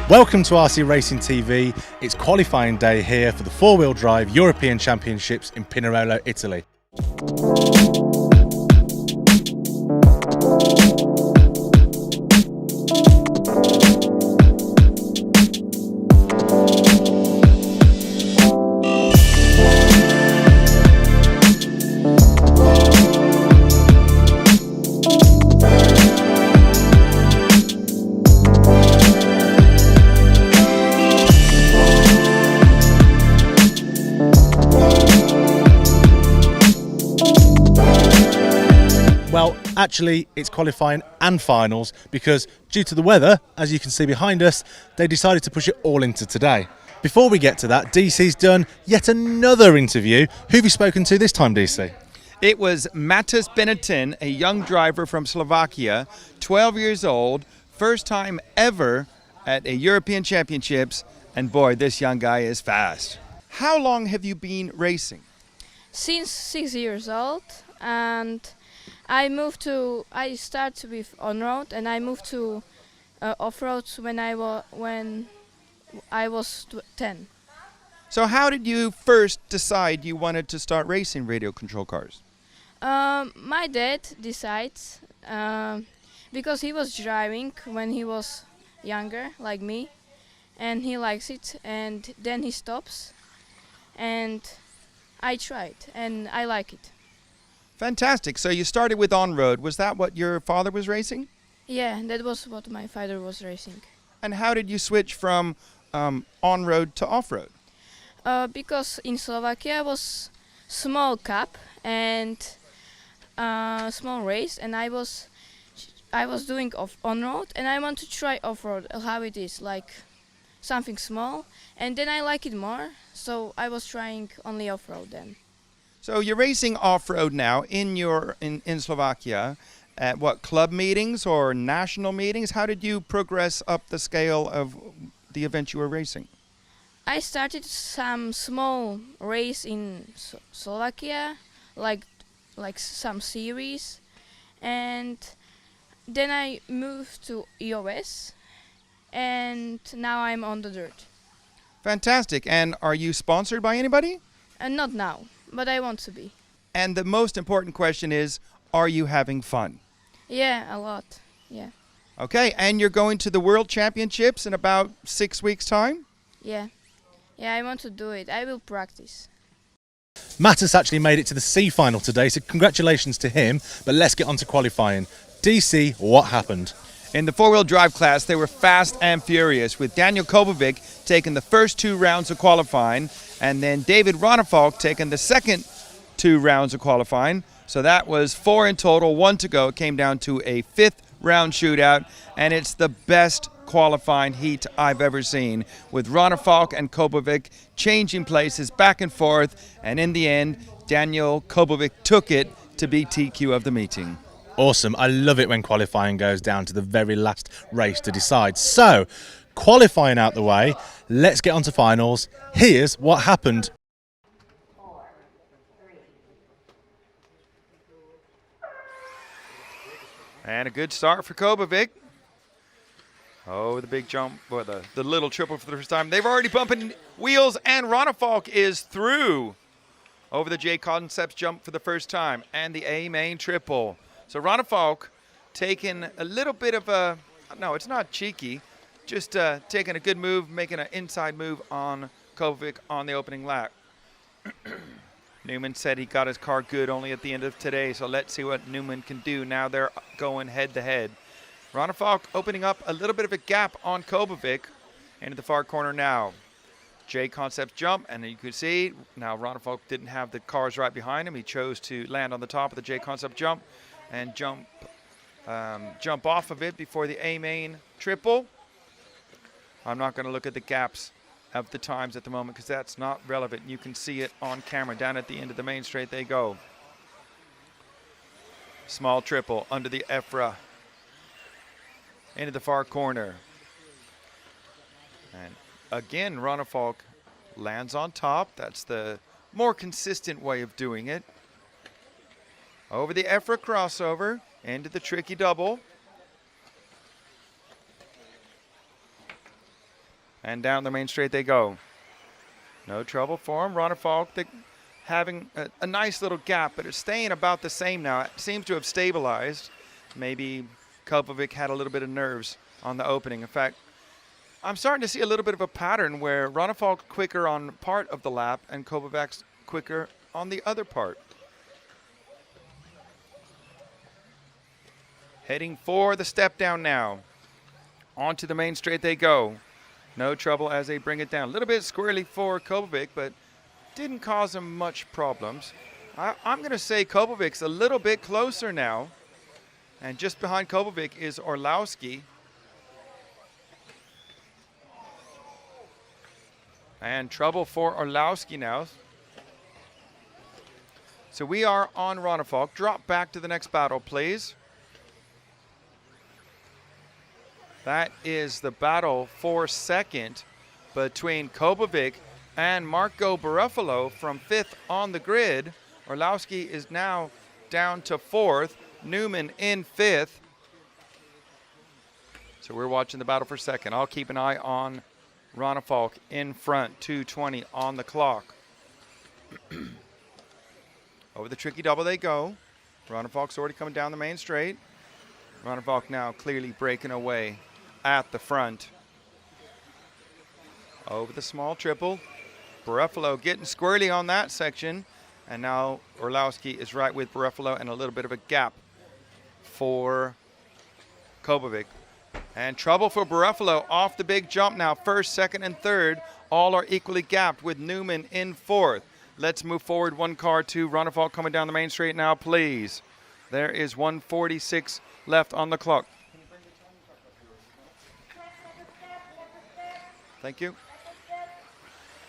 Welcome to RC Racing TV. It's qualifying day here for the four-wheel drive European Championships in Pinerolo, Italy. Well, actually, it's qualifying and finals because due to the weather, as you can see behind us, they decided to push it all into today. Before we get to that, DC's done yet another interview. Who have you spoken to this time, DC? It was Matas Benetin, a young driver from Slovakia, 12 years old, first time ever at a European Championships, and boy, this young guy is fast. How long have you been racing? Since 6 years old, and I started with on-road and I moved to off-road when I was 10. So how did you first decide you wanted to start racing radio control cars? My dad decides because he was driving when he was younger, like me, and he likes it, and then he stops, and I tried, and I like it. Fantastic. So you started with on-road. Was that what your father was racing? Yeah, that was what my father was racing. And how did you switch from on-road to off-road? Because in Slovakia was small cup and small race, and I was doing on-road, and I want to try off-road, how it is, like something small, and then I like it more, so I was trying only off-road then. So you're racing off-road now in Slovakia at what, club meetings or national meetings? How did you progress up the scale of the event you were racing? I started some small race in Slovakia, like some series, and then I moved to EOS, and now I'm on the dirt. Fantastic. And are you sponsored by anybody? Not now, but I want to be. And the most important question is, are you having fun? Yeah, a lot. Yeah. Okay, and you're going to the World Championships in about 6 weeks' time? Yeah. Yeah, I want to do it. I will practice. Matas actually made it to the C final today, so congratulations to him. But let's get on to qualifying. DC, what happened? In the four-wheel drive class, they were fast and furious, with Daniel Kobovic taking the first 2 rounds of qualifying, and then David Ronefalk taking the second 2 rounds of qualifying. So that was 4 in total, 1 to go. It came down to a 5th round shootout, and it's the best qualifying heat I've ever seen, with Ronefalk and Kobovic changing places back and forth, and in the end, Daniel Kobovic took it to be TQ of the meeting. Awesome. I love it when qualifying goes down to the very last race to decide. So, qualifying out the way, let's get on to finals. Here's what happened. And a good start for Kobovic. Oh, the big jump, or the little triple for the first time. They've already bumping wheels, and Ronefalk is through over the J Concepts jump for the first time, and the A main triple. So Ronefalk taking a little bit of a, no, it's not cheeky, just taking a good move, making an inside move on Kobovic on the opening lap. Newman said he got his car good only at the end of today, so let's see what Newman can do. Now they're going head-to-head. Ronefalk opening up a little bit of a gap on Kobovic into the far corner now. J Concept jump, and you can see now Ronefalk didn't have the cars right behind him. He chose to land on the top of the J Concept jump and jump off of it before the A main triple. I'm not going to look at the gaps of the times at the moment because that's not relevant. You can see it on camera. Down at the end of the main straight they go. Small triple under the EFRA into the far corner. And again, Ronefalk lands on top. That's the more consistent way of doing it. Over the EFRA crossover, into the tricky double. And down the main straight they go. No trouble for him. Ronnefalk having a nice little gap, but it's staying about the same now. It seems to have stabilized. Maybe Kopovic had a little bit of nerves on the opening. In fact, I'm starting to see a little bit of a pattern where Ronnefalk quicker on part of the lap and Kopovic's quicker on the other part. Heading for the step down now. Onto the main straight they go. No trouble as they bring it down. A little bit squirrely for Kopovic, but didn't cause him much problems. I'm going to say Kopovic's a little bit closer now. And just behind Kopovic is Orlowski. And trouble for Orlowski now. So we are on Ronnefalk. Drop back to the next battle, please. That is the battle for second between Kopovic and Marco Barufalo from 5th on the grid. Orlowski is now down to 4th. Newman in 5th. So we're watching the battle for second. I'll keep an eye on Ronnefalk in front, 2:20 on the clock. Over the tricky double they go. Ronnefalk's already coming down the main straight. Ronnefalk now clearly breaking away at the front. Over the small triple. Barufalo getting squirrely on that section. And now Orlowski is right with Barufalo and a little bit of a gap for Kopovic. And trouble for Barufalo off the big jump now. First, second, and third all are equally gapped with Newman in 4th. Let's move forward one car to Ronnefalk coming down the main straight now, please. There is 1:46 left on the clock. Thank you.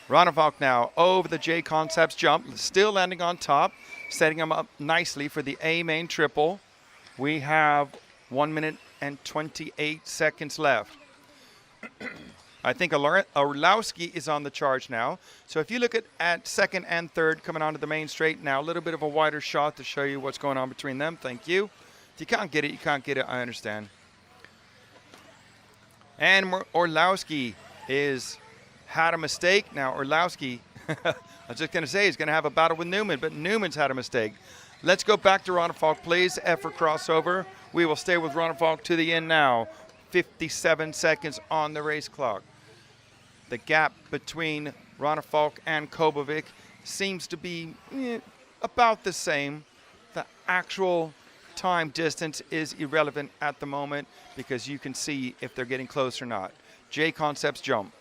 Ronnefalk now over the J Concepts jump, still landing on top, setting him up nicely for the A main triple. We have 1 minute and 28 seconds left. I think Orlowski is on the charge now. So if you look at second and third coming onto the main straight now, a little bit of a wider shot to show you what's going on between them. Thank you. If you can't get it, you can't get it. I understand. And Orlowski had a mistake. Now Orlowski, I was just going to say he's going to have a battle with Newman, but Newman's had a mistake. Let's go back to Ronnefalk, please. Effort crossover. We will stay with Ronnefalk to the end now. 57 seconds on the race clock. The gap between Ronnefalk and Kopovic seems to be about the same. The actual time distance is irrelevant at the moment because you can see if they're getting close or not. J Concepts jump.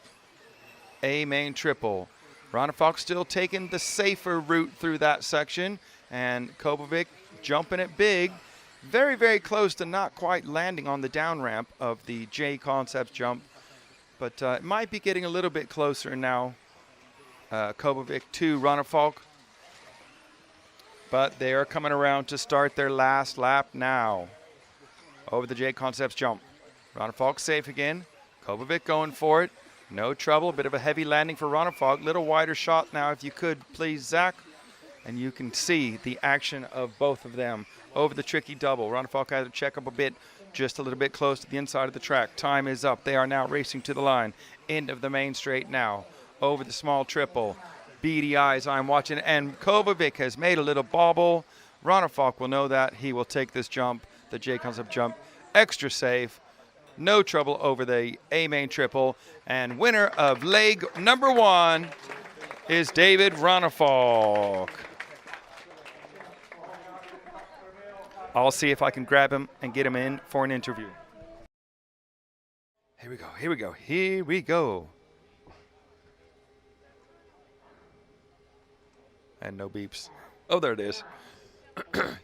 A main triple. Ronnefalk still taking the safer route through that section, and Kopovic jumping it big. Very, very close to not quite landing on the down ramp of the J Concepts jump, but it might be getting a little bit closer now. Kopovic to Ronnefalk, but they are coming around to start their last lap now. Over the J Concepts jump. Ronnefalk safe again. Kopovic going for it. No trouble. A bit of a heavy landing for Ronnefalk. Little wider shot now, if you could, please, Zach. And you can see the action of both of them over the tricky double. Ronnefalk had to check up a bit, just a little bit close to the inside of the track. Time is up. They are now racing to the line. End of the main straight now. Over the small triple. Beady eyes I'm watching. And Kopovic has made a little bobble. Ronnefalk will know that. He will take this jump, the J Concept jump, extra safe. No trouble over the A main triple. And winner of leg number 1 is David Ronnefalk. I'll see if I can grab him and get him in for an interview. Here we go, here we go, here we go. And no beeps. Oh, there it is.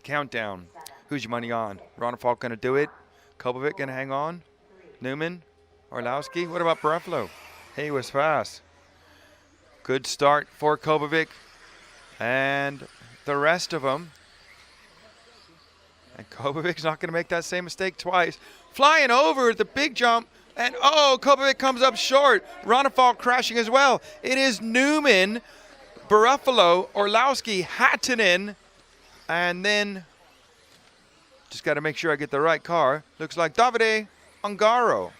Countdown. Who's your money on? Ronnefalk gonna do it? Kopovic gonna hang on? Newman? Orlowski? What about Barufalo? He was fast. Good start for Kopovic. And the rest of them. And Kopovic's not going to make that same mistake twice. Flying over the big jump. And, oh, Kopovic comes up short. Ronnefalk crashing as well. It is Newman, Barufalo, Orlowski, Hattinen. And then, just got to make sure I get the right car. Looks like Davide Ungaro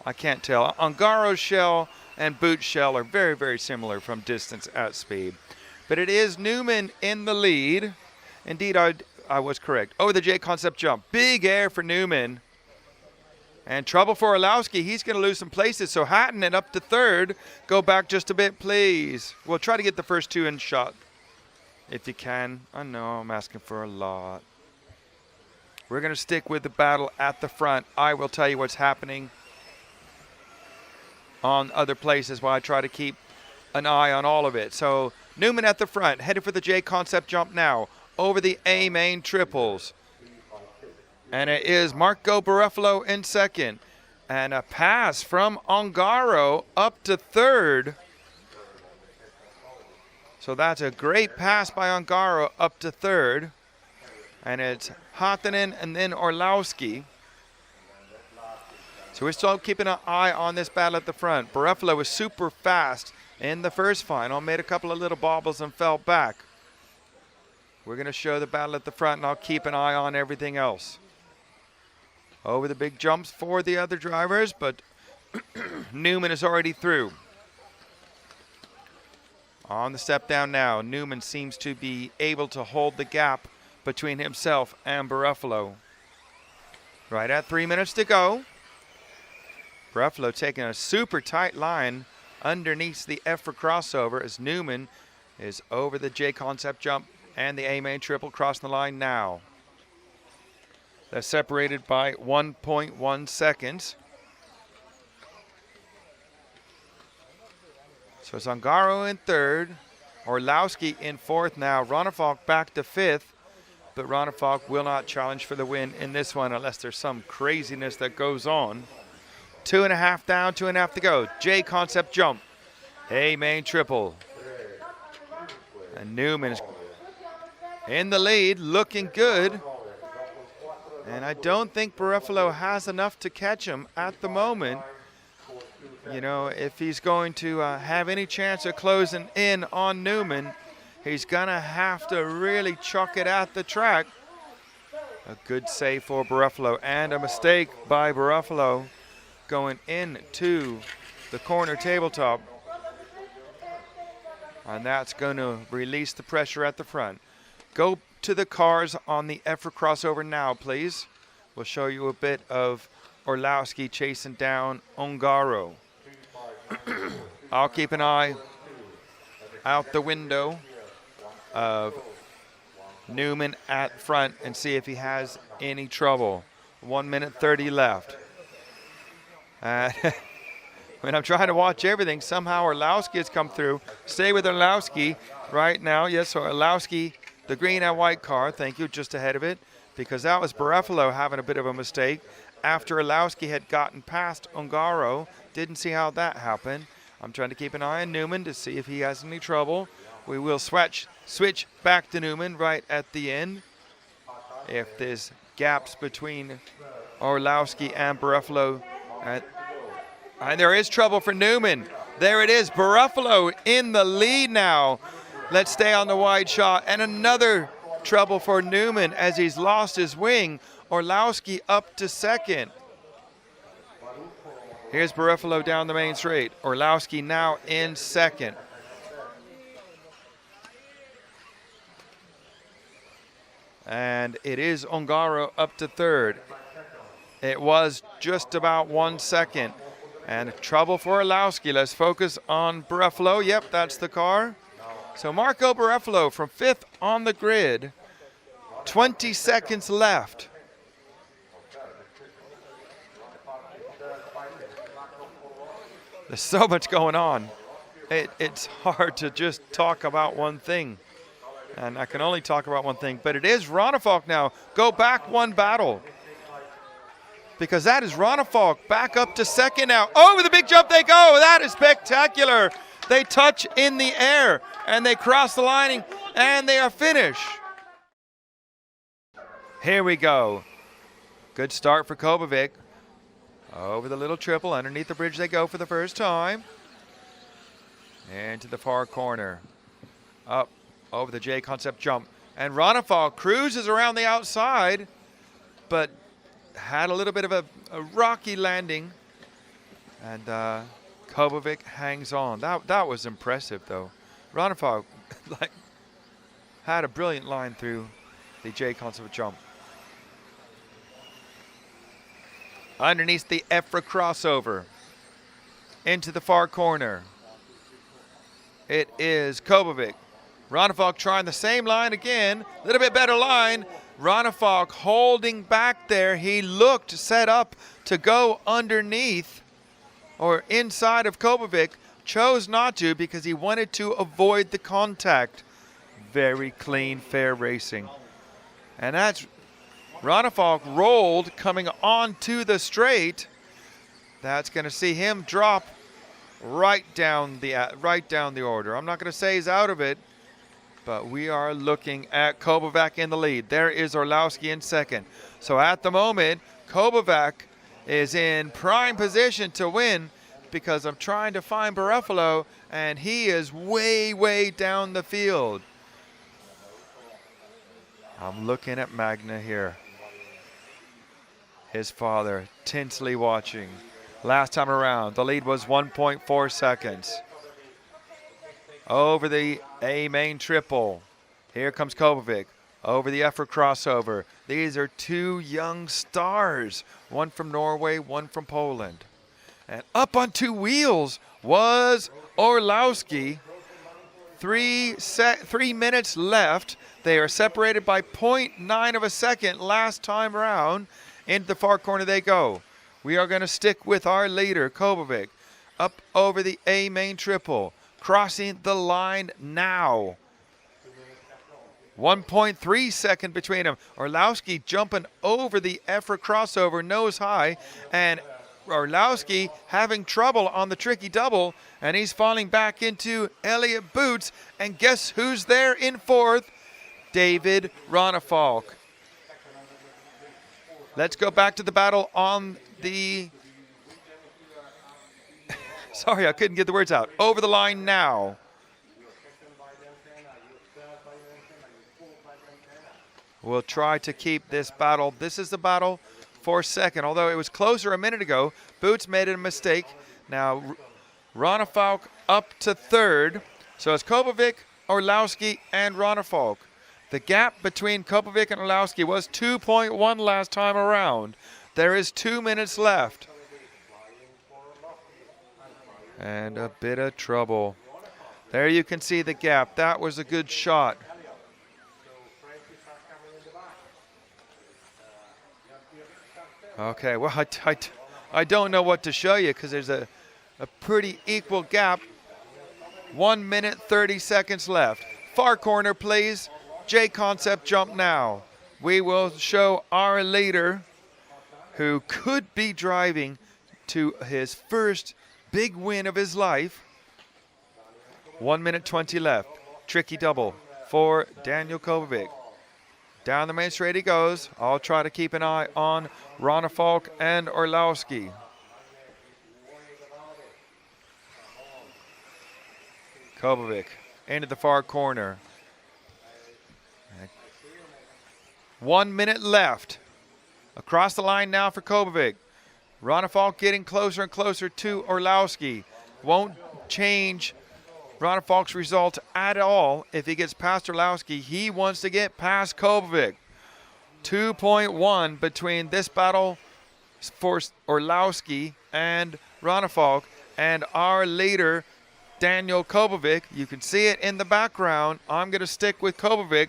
I can't tell. Ungaro shell and boot shell are very, very similar from distance at speed. But it is Newman in the lead. Indeed, I was correct. Over the J concept jump. Big air for Newman. And trouble for Orlowski. He's going to lose some places. So Hatton and up to third. Go back just a bit, please. We'll try to get the first two in shot if you can. I know I'm asking for a lot. We're going to stick with the battle at the front. I will tell you what's happening on other places while I try to keep an eye on all of it. So Newman at the front, headed for the J concept jump now. Over the A main triples. And it is Marco Barufalo in second. And a pass from Ongaro up to third. So that's a great pass by Ongaro up to third. And it's Hatanen and then Orlowski. So we're still keeping an eye on this battle at the front. Barufalo was super fast in the first final, made a couple of little bobbles and fell back. We're going to show the battle at the front, and I'll keep an eye on everything else. Over the big jumps for the other drivers, but Newman is already through. On the step down now, Newman seems to be able to hold the gap between himself and Barufalo. Right at 3 minutes to go. Barufalo taking a super tight line underneath the F for crossover as Newman is over the J concept jump and the A main triple crossing the line now. They're separated by 1.1 seconds. So Zangaro in third, Orlowski in fourth now. Ronefalk back to fifth, but Ronefalk will not challenge for the win in this one unless there's some craziness that goes on. 2.5 down, 2.5 to go. J concept jump, A main triple. And Newman is in the lead, looking good. And I don't think Barufalo has enough to catch him at the moment. You know, if he's going to have any chance of closing in on Newman, he's going to have to really chuck it at the track. A good save for Barufalo and a mistake by Barufalo going into the corner tabletop. And that's going to release the pressure at the front. Go to the cars on the F for crossover now, please. We'll show you a bit of Orlowski chasing down Ongaro. I'll keep an eye out the window of Newman at front and see if he has any trouble. 1 minute 30 left. When I'm trying to watch everything, somehow Orlowski has come through. Stay with Orlowski right now. Yes, so Orlowski, the green and white car, thank you, just ahead of it, because that was Barufalo having a bit of a mistake after Orlowski had gotten past Ongaro. Didn't see how that happened. I'm trying to keep an eye on Newman to see if he has any trouble. We will switch back to Newman right at the end. If there's gaps between Orlowski and Barufalo. And there is trouble for Newman. There it is, Barufalo in the lead now. Let's stay on the wide shot. And another trouble for Newman as he's lost his wing. Orlowski up to second. Here's Barufalo down the main straight. Orlowski now in second. And it is Ongaro up to third. It was just about 1 second. And trouble for Orlowski. Let's focus on Barufalo. Yep, that's the car. So Marco Barufalo from fifth on the grid. 20 seconds left. There's so much going on. It's hard to just talk about one thing. And I can only talk about one thing. But it is Ronefalk now. Go back one battle. Because that is Ronefalk back up to second now. Over the big jump they go. That is spectacular. They touch in the air and they cross the lining and they are finished. Here we go. Good start for Kobovic. Over the little triple, underneath the bridge they go for the first time. Into the far corner. Up over the J concept jump. And Ronefalk cruises around the outside, but had a little bit of a rocky landing And Kobovic hangs on. That was impressive, though. Ronefalk like had a brilliant line through the J-concept jump. Underneath the Efra crossover into the far corner. It is Kobovic. Ronefalk trying the same line again. A little bit better line. Ronefalk holding back there. He looked set up to go underneath or inside of Kobovic. Chose not to because he wanted to avoid the contact. Very clean, fair racing. And that's Ronefalk rolled coming onto the straight. That's going to see him drop right down the order. I'm not going to say he's out of it, but we are looking at Kobovac in the lead. There is Orlowski in second. So at the moment, Kobovac is in prime position to win because I'm trying to find Barufalo, and he is way, way down the field. I'm looking at Magna here. His father tensely watching. Last time around, the lead was 1.4 seconds. Over the A main triple. Here comes Kobovic. Over the Efra crossover. These are two young stars. One from Norway, one from Poland. And up on two wheels was Orlowski. 3 minutes left. They are separated by 0.9 of a second last time around. Into the far corner they go. We are going to stick with our leader, Kobovic, up over the A main triple, crossing the line now. 1.3 second between them. Orlowski jumping over the Efra crossover, nose high, and Orlowski having trouble on the tricky double, and he's falling back into Elliott Boots. And guess who's there in fourth? David Ronefalk. Let's go back to the battle on the, sorry, I couldn't get the words out. Over the line now. We'll try to keep this battle. This is the battle for second. Although it was closer a minute ago, Boots made a mistake. Now, Ronefalk up to third. So it's Kobovic, Orlowski, and Ronefalk. The gap between Kobovic and Orlowski was 2.1 last time around. There is 2 minutes left. And a bit of trouble. There you can see the gap. That was a good shot. Okay, well, I don't know what to show you because there's a pretty equal gap. 1 minute, 30 seconds left. Far corner, please. J-concept jump now. We will show our leader who could be driving to his first big win of his life. 1 minute 20 left. Tricky double for Daniel Kobovic. Down the main straight he goes. I'll try to keep an eye on Ronefalk and Orlowski. Kobovic into the far corner. 1 minute left. Across the line now for Kobovic. Ronefalk getting closer and closer to Orlowski. Won't change Ronefalk's result at all if he gets past Orlowski. He wants to get past Kobovic. 2.1 between this battle for Orlowski and Ronefalk and our leader, Daniel Kobovic. You can see it in the background. I'm going to stick with Kobovic.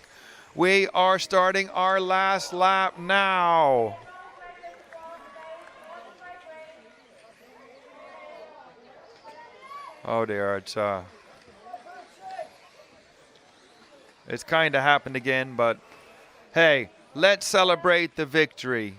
We are starting our last lap now. Oh dear, it's kind of happened again, but hey, let's celebrate the victory.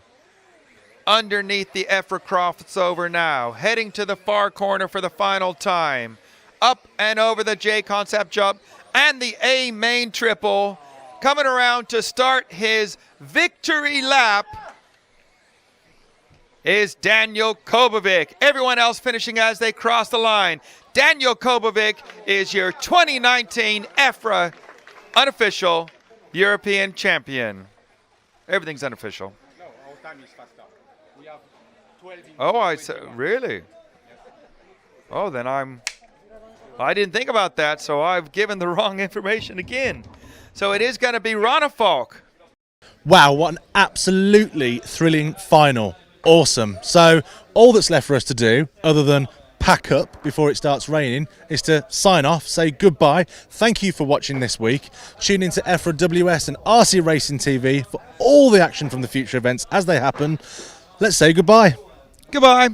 Underneath the Efra crossover now, heading to the far corner for the final time. Up and over the J-concept jump and the A main triple. Coming around to start his victory lap is Daniel Kobovic. Everyone else finishing as they cross the line. Daniel Kobovic is your 2019 EFRA unofficial European champion. Everything's unofficial. No, our time is faster. We have 12 Oh, I said, really? Oh, then I didn't think about that, so I've given the wrong information again. So it is going to be Ronafalk. Wow, what an absolutely thrilling final. Awesome. So all that's left for us to do, other than pack up before it starts raining, is to sign off, say goodbye. Thank you for watching this week. Tune into EFRA WS and RC Racing TV for all the action from the future events as they happen. Let's say goodbye. Goodbye.